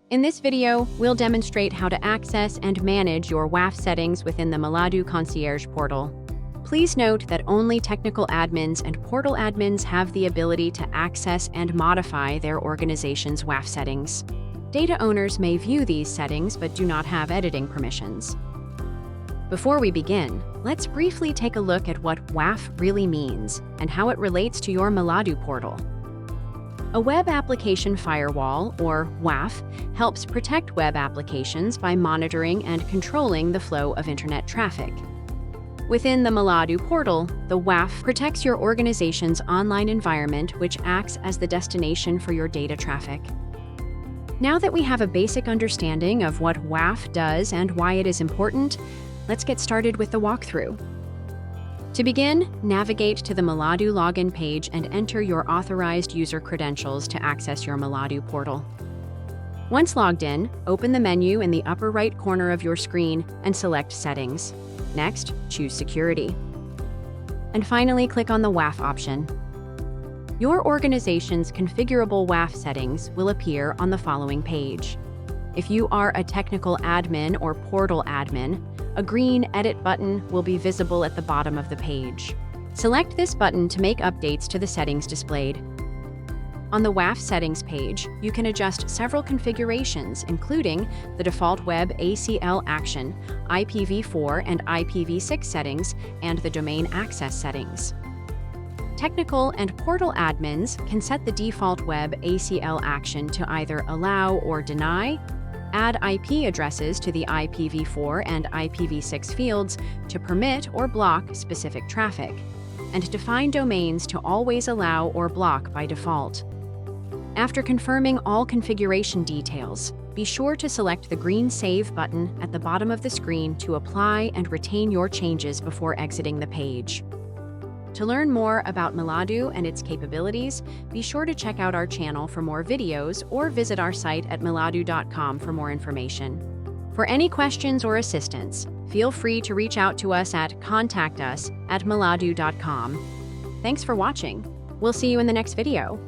In this video, we'll demonstrate how to access and manage your WAF settings within the MLADU Concierge portal. Please note that only technical admins and portal admins have the ability to access and modify their organization's WAF settings. Data owners may view these settings but do not have editing permissions. Before we begin, let's briefly take a look at what WAF really means and how it relates to your MLADU portal. A Web Application Firewall, or WAF, helps protect web applications by monitoring and controlling the flow of internet traffic. Within the MLADU portal, the WAF protects your organization's online environment, which acts as the destination for your data traffic. Now that we have a basic understanding of what WAF does and why it is important, let's get started with the walkthrough. To begin, navigate to the MLADU login page and enter your authorized user credentials to access your MLADU portal. Once logged in, open the menu in the upper right corner of your screen and select Settings. Next, choose Security. And finally, click on the WAF option. Your organization's configurable WAF settings will appear on the following page. If you are a technical admin or portal admin, a green Edit button will be visible at the bottom of the page. Select this button to make updates to the settings displayed. On the WAF settings page, you can adjust several configurations, including the default web ACL action, IPv4 and IPv6 settings, and the domain access settings. Technical and portal admins can set the default web ACL action to either allow or deny, add IP addresses to the IPv4 and IPv6 fields to permit or block specific traffic, and define domains to always allow or block by default. After confirming all configuration details, be sure to select the green Save button at the bottom of the screen to apply and retain your changes before exiting the page. To learn more about MLADU and its capabilities, be sure to check out our channel for more videos or visit our site at MLADU.com for more information. For any questions or assistance, feel free to reach out to us at contactus@MLADU.com. Thanks for watching. We'll see you in the next video.